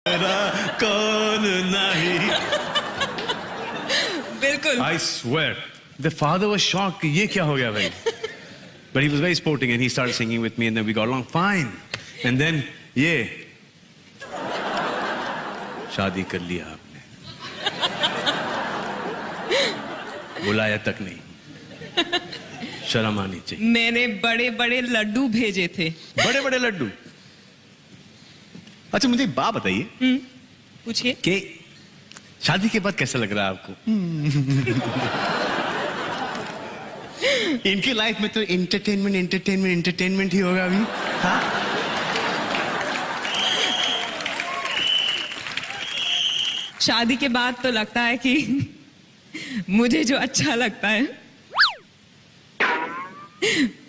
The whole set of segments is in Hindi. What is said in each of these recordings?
कौन नहीं। बिल्कुल। I swear, the father was shocked कि ये क्या हो गया भाई? But he was very sporting and he started singing with me and then we got along fine. And then ये शादी कर लिया आपने, बुलाया तक नहीं, शर्म आनी चाहिए। मैंने बड़े बड़े लड्डू भेजे थे। बड़े बड़े लड्डू। अच्छा मुझे एक बात बताइए पूछिए कि शादी के बाद कैसा लग रहा है आपको? इनकी लाइफ में तो एंटरटेनमेंट ही होगा अभी। हाँ? शादी के बाद तो लगता है कि मुझे जो अच्छा लगता है,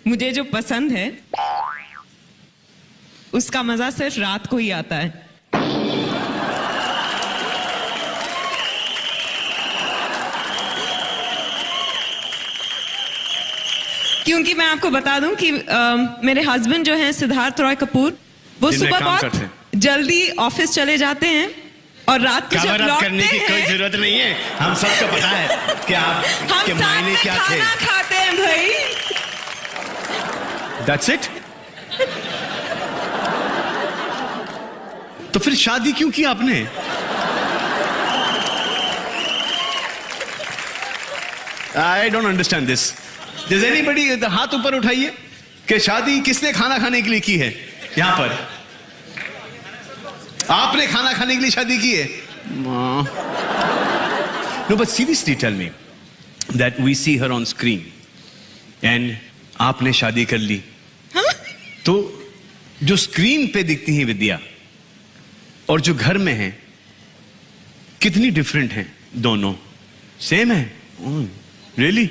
मुझे जो पसंद है, उसका मजा सिर्फ रात को ही आता है। क्योंकि मैं आपको बता दूं कि मेरे हस्बैंड जो हैं सिद्धार्थ रॉय कपूर, वो सुबह बहुत जल्दी ऑफिस चले जाते हैं और रात को जब लौटते करने की कोई जरूरत नहीं है। हम सबको पता है कि आप के मायने क्या थे। खाना खाते हैं भाई। That's it? तो फिर शादी क्यों की आपने? I don't understand this. Does anybody हाथ ऊपर उठाइए कि शादी किसने खाना खाने के लिए की है? यहां पर आपने खाना खाने के लिए शादी की है? No, but seriously tell me that we see her on screen and आपने शादी कर ली, तो जो स्क्रीन पे दिखती है विद्या और जो घर में है कितनी डिफरेंट हैं दोनों? सेम है? Really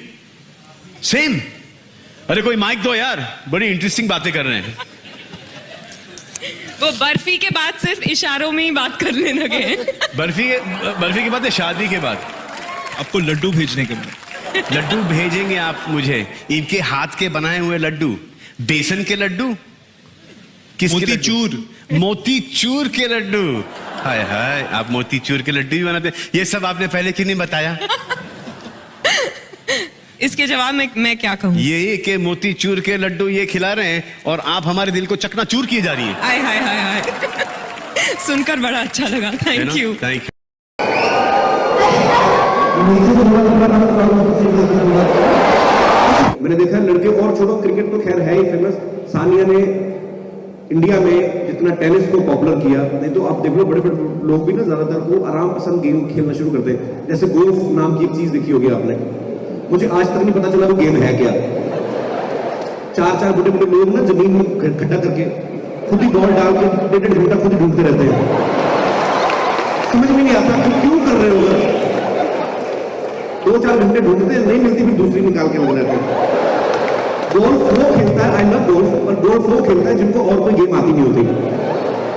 same? अरे कोई माइक दो यार, बड़ी इंटरेस्टिंग बातें कर रहे हैं। वो बर्फी के बाद सिर्फ इशारों में ही बात करने लगे। बर्फी के बाद शादी के बाद आपको लड्डू भेजने के बाद लड्डू भेजेंगे आप मुझे? इनके हाथ के बनाए हुए लड्डू, बेसन के लड्डू, मोतीचूर, मोतीचूर के लड्डू। हाय हाय, आप मोतीचूर के लड्डू भी बनाते? ये सब आपने पहले क्यों नहीं बताया? इसके जवाब में मैं क्या कहूँ? ये कि मोतीचूर के लड्डू ये खिला रहे हैं और आप हमारे दिल को चकनाचूर किए जा रही हैं। हाय हाय हाय हाय। सुनकर बड़ा अच्छा लगा। Thank you. Thank you. मैंने देखा लड़के और छोड़ो, क्रिकेट तो खैर है ही फेमस। सानिया ने इंडिया में जितना टेनिस को पॉपुलर किया, नहीं तो आप देख लो बड़े बड़े लोग भी ना ज्यादातर वो आराम पसंद गेम खेलना शुरू करते हैं। जैसे गोल्फ नाम की एक चीज देखी होगी आपने, मुझे आज तक नहीं पता चला वो गेम है क्या। चार चार बड़े बड़े लोग ना जमीन में इकट्ठा करके खुद ही बॉल डाल के 1.5 घंटा खुद ही ढूंढते रहते हैं। समझ में नहीं आता कि क्यों कर रहे हो। 2-4 घंटे ढूंढते हैं, नहीं मिलती, फिर दूसरी निकाल के लग जाते हैं। गोल्फ वो खेलता है, आई लव गोल्फ, और गोल्फ वो खेलता है जिनको और कोई गेम आती नहीं होती।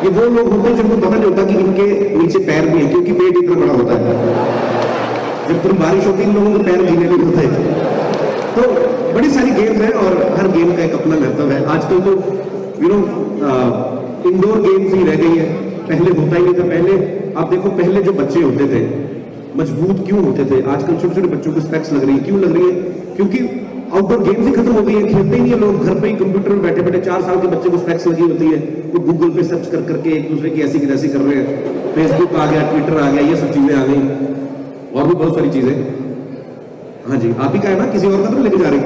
ये वो लोग होते हैं जिनको पता नहीं होता कि इनके नीचे पैर भी है, क्योंकि पेट इतना बड़ा होता है। जब तुम बारिश होती है इन लोगों के पैर गीले नहीं होते। तो बड़ी सारी गेम्स हैं और हर गेम का एक अपना महत्व है। आजकल तो इंडोर गेम्स ही रह गई है, पहले होता ही नहीं था। पहले आप देखो, पहले जो बच्चे होते थे मजबूत क्यों होते थे? आजकल छोटे छोटे बच्चों को स्पेक्स लग रही है। क्यों लग रही है? क्योंकि आउटडोर गेम्स ही खत्म हो गई है, खेलते ही नहीं है लोग। घर पे ही कंप्यूटर में बैठे बैठे 4 साल के बच्चे को स्पेक्स लगी होती है, वो गूगल पे सर्च कर करके एक दूसरे की ऐसी की तैसी कर रहे हैं। फेसबुक आ गया, ट्विटर आ गया, ये सब चीजें आ गई और भी बहुत सारी चीजें। हाँ जी, आप ही का है ना, किसी और का तो लेके जा रही।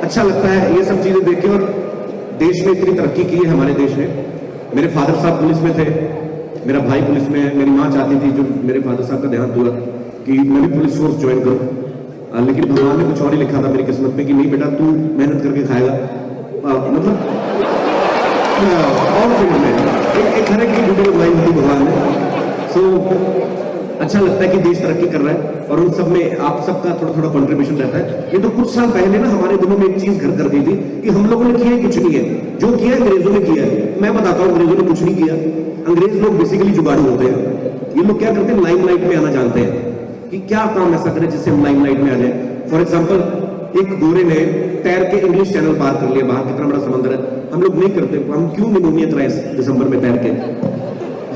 अच्छा लगता है ये सब चीजें देख के। और देश में इतनी तरक्की की है हमारे देश ने। मेरे फादर साहब पुलिस में थे, मेरा भाई पुलिस में है। मेरी माँ चाहती थी, जो मेरे फादर साहब का देहांत हुआ, कि मैं भी पुलिस फोर्स ज्वाइन करूं, लेकिन भगवान ने कुछ और ही लिखा था मेरी किस्मत में कि नहीं बेटा, तू मेहनत करके खाएगा। मतलब और फील्ड में एक तरह की ड्यूटी लगाई होती भगवान ने। सो अच्छा लगता है कि देश तरक्की कर रहा है और उन सब में आप सबका थोड़ा थोड़ा कंट्रीब्यूशन रहता है। ये तो कुछ साल पहले ना हमारे दिनों में एक चीज घर कर गई थी कि हम लोगों ने किया कुछ नहीं है, जो किया अंग्रेजों ने किया है। मैं बताता हूँ, अंग्रेजों ने कुछ नहीं किया। अंग्रेज लोग बेसिकली जुगाड़ू होते हैं। ये लोग क्या करते हैं, लाइमलाइट में आना जानते हैं कि कि क्या काम ऐसा करें जिससे हम लाइमलाइट में आ जाए। फॉर एग्जाम्पल, एक गोरे ने तैर के इंग्लिश चैनल पार कर लिया, बाहर कितना बड़ा समंदर है, हम लोग नहीं करते। हम क्यों निमोनिया कराए दिसंबर में तैर के?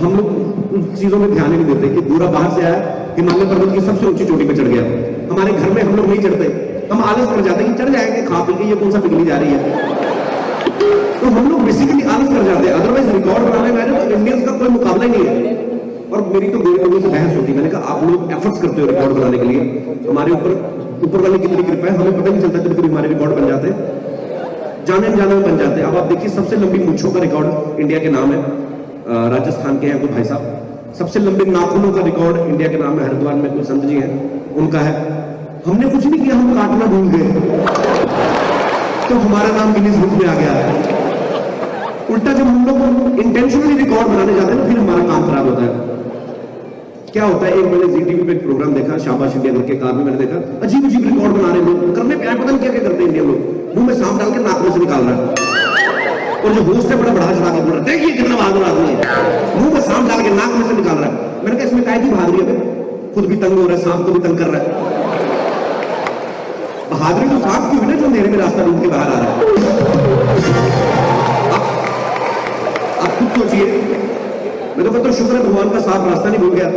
हम लोग उन चीजों में ध्यान ही नहीं देते कि दूरा बाहर से आया, हिमालय पर्वत की सबसे ऊंची चोटी पे चढ़ गया। हमारे घर में हम लोग नहीं चढ़ते, हम आलस कर जाते हैं कि चढ़ जाएंगे, खा पी के ये कौन सा पिघली जा रही है। तो हम लोग बेसिकली आलस कर जाते हैं। अदरवाइज रिकॉर्ड बनाने में तो इंडियंस का कोई मुकाबला ही नहीं है। और मेरी तो गोरे लोगों से बहस होती है। मैंने कहा आप लोग एफर्ट्स करते हो रिकॉर्ड बनाने के लिए, हमारे ऊपर वाले कितनी कृपा है, हमें पता नहीं चलता कभी कभी हमारे रिकॉर्ड बन जाते हैं, जाने में बन जाते हैं। अब आप देखिए, सबसे लंबी मूंछों का रिकॉर्ड इंडिया के नाम है, राजस्थान के हैं कोई भाई साहब। सबसे लंबे नाखूनों का रिकॉर्ड इंडिया के नाम है, हरिद्वार में कोई संत जी हैं, उनका है। हमने कुछ नहीं किया, हम काटना भूल गए तो हमारा नाम गिनीज बुक में आ गया है। उल्टा जब हम लोग इंटेंशनली रिकॉर्ड बनाने जाते हैं तो फिर हमारा काम खराब होता है। क्या होता है, एक मैंने जी टीवी पे एक प्रोग्राम देखा, शाबाश इंडिया करके, कार में मैंने देखा अजीब अजीब रिकॉर्ड बना रहे लोग, करने पे पता नहीं क्या क्या करते हैं इंडिया लोग। मुंह में सांप डाल के नाक में से निकाल रहा है, और जो होस्ट है बड़ा बढ़ा चढ़ा के बोल रहा है, देखिए कितना बहादुर आदमी है, मुंह में सांप डाल के नाक में से निकाल रहा है। मैंने कहा इसमें काय की बहादुरी है? खुद भी तंग हो रहा है, सांप को भी तंग कर रहा है। बहादुरी तो सांप की हुई ना, जो अंधेरे में रास्ता ढूंढ के बाहर आ रहा है। आप खुद सोचिए। मैं तो कहता हूं शुक्र है भगवान का सांप रास्ता नहीं भूल गया,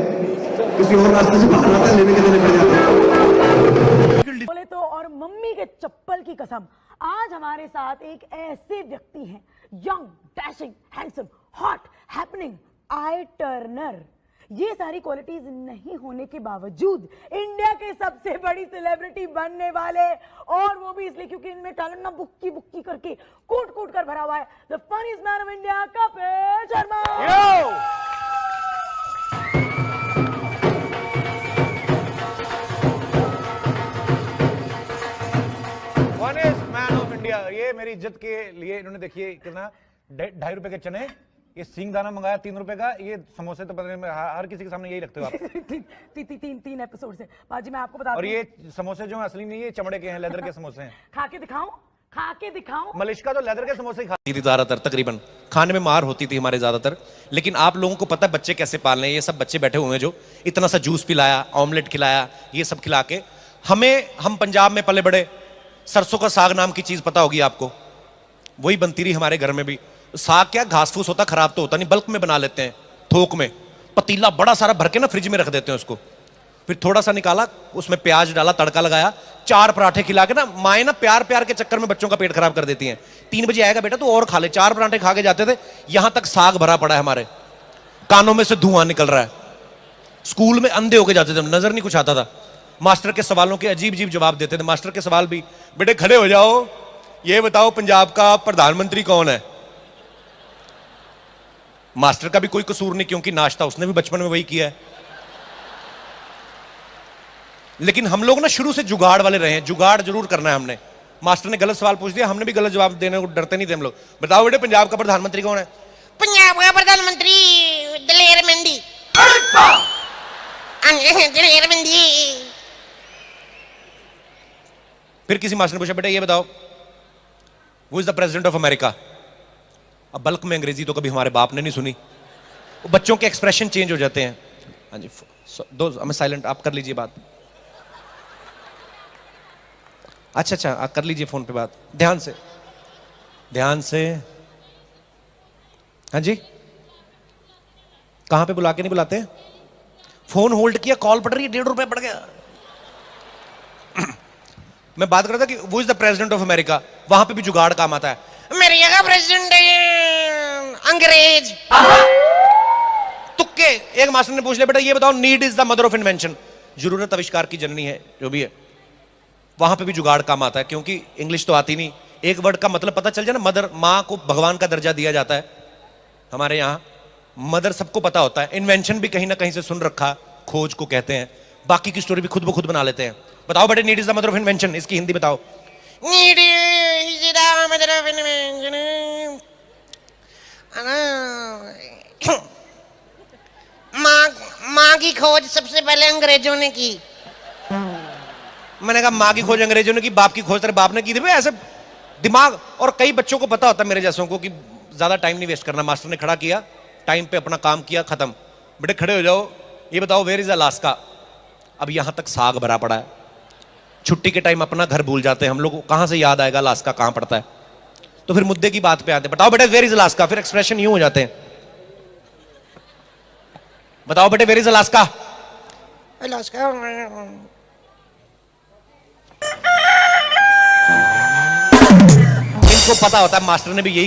किसी और रास्ते से बाहर आता है, लेने के देने पड़ जाता है। बोले तो और मम्मी के चप्पल की कसम, आज हमारे साथ एक ऐसे व्यक्ति हैं, young, dashing, handsome, hot, happening, eye turner. ये सारी क्वालिटीज नहीं होने के बावजूद इंडिया के सबसे बड़ी सेलिब्रिटी बनने वाले, और वो भी इसलिए क्योंकि इनमें टैलेंट ना बुक्की बुक्की करके कूट कूट कर भरा हुआ है, the funniest man of India, Kapil Sharma. Man of India. ये मेरी इज्जत के लिए इन्होंने देखिए कितना 2.5 रुपए के चने, ये सींग दाना मंगाया 3 रुपए का, ये समोसे तो पता नहीं हर किसी के सामने यही रखते हो आप। तीन एपिसोड से बाजी मैं आपको बता दूं। और ये समोसे जो है असली नहीं, ये चमड़े के हैं, लेदर के समोसे हैं। खा के दिखाऊं? खा के दिखाऊं? मलिश्का तो लेदर के समोसे ही खाती थी ज्यादातर, तकरीबन खाने में मार होती थी हमारे ज्यादातर। लेकिन आप लोगों को पता है बच्चे कैसे पालने, ये सब बच्चे बैठे हुए हैं जो इतना सा जूस पिलाया, ऑमलेट खिलाया, ये सब खिला के हम पंजाब में पले बड़े, सरसों का साग नाम की चीज पता होगी आपको, वही बनती रही हमारे घर में भी। साग क्या घास फूस होता, खराब तो होता नहीं, बल्क में बना लेते हैं, थोक में पतीला बड़ा सारा भर के ना फ्रिज में रख देते हैं उसको, फिर थोड़ा सा निकाला, उसमें प्याज डाला, तड़का लगाया, 4 पराठे खिला के ना, माए ना प्यार प्यार के चक्कर में बच्चों का पेट खराब कर देती हैं। 3 बजे आएगा बेटा तो और खा ले, 4 पराठे खा के जाते थे, यहां तक साग भरा पड़ा है हमारे, कानों में से धुआं निकल रहा है। स्कूल में अंधे होके जाते थे, नजर नहीं कुछ आता था। मास्टर के सवालों के अजीब अजीब जवाब देते थे। मास्टर के सवाल भी, बेटे खड़े हो जाओ, ये बताओ पंजाब का प्रधानमंत्री कौन है। मास्टर का भी कोई कसूर नहीं, क्योंकि नाश्ता उसने भी बचपन में वही किया है। लेकिन हम लोग ना शुरू से जुगाड़ वाले रहे हैं, जुगाड़ जरूर करना है हमने। मास्टर ने गलत सवाल पूछ दिया, हमने भी गलत जवाब देने को डरते नहीं थे हम लोग। बताओ बेटे पंजाब का प्रधानमंत्री कौन है। पंजाब का प्रधानमंत्री दलेर मेहंदी। दलेर मेहंदी। फिर किसी मास्टर ने पूछा, बेटा ये बताओ who is the president of America. अब बल्क में अंग्रेजी तो कभी हमारे बाप ने नहीं सुनी, बच्चों के एक्सप्रेशन चेंज हो जाते हैं। हाँ जी, दो हमें साइलेंट, आप कर लीजिए बात। अच्छा, आप कर लीजिए फोन पे बात, ध्यान से ध्यान से। हाँ जी, कहां पे बुला के नहीं बुलाते, फोन होल्ड किया, कॉल पड़ रही है, 1.5 रुपए पड़ गया। मैं बात कर रहा था कि वो is the president of America, वहां पे भी जुगाड़ काम आता है। अमेरिका का प्रेसिडेंट अंग्रेज। तुक्के। एक मास्टर ने पूछ लिया, बेटा ये बताओ need is the mother of invention, जरूरत आविष्कार की जननी है, जो भी है। वहां पे भी जुगाड़ काम आता है, क्योंकि इंग्लिश तो आती नहीं, एक वर्ड का मतलब पता चल जाए ना। मदर, माँ को भगवान का दर्जा दिया जाता है हमारे यहाँ, मदर सबको पता होता है। इन्वेंशन भी कहीं ना कहीं से सुन रखा, खोज को कहते हैं। बाकी की स्टोरी भी खुद ब खुद बना लेते हैं। बताओ बेटे need is the mother of invention, इसकी हिंदी बताओ। Need is the mother of invention. माँ की खोज सबसे पहले अंग्रेजों ने की। मैंने कहा माँ की खोज अंग्रेजों ने की, बाप की खोज तेरे बाप ने की थी। ऐसे दिमाग, और कई बच्चों को पता होता है मेरे जैसों को कि ज्यादा टाइम नहीं वेस्ट करना। मास्टर ने खड़ा किया, टाइम पे अपना काम किया, खत्म। बेटे खड़े हो जाओ, ये बताओ वेयर इज अलास्का। अब यहां तक साग भरा पड़ा है। छुट्टी के टाइम अपना घर भूल जाते हैं हम लोग, कहां से याद आएगा अलास्का कहां पड़ता है। तो फिर मुद्दे की बात पे आते हैं, बताओ बेटे वेयर इज अलास्का, फिर एक्सप्रेशन यूं हो जाते हैं, बताओ बेटे वेयर इज अलास्का। Alaska. इनको पता होता है, मास्टर ने भी यही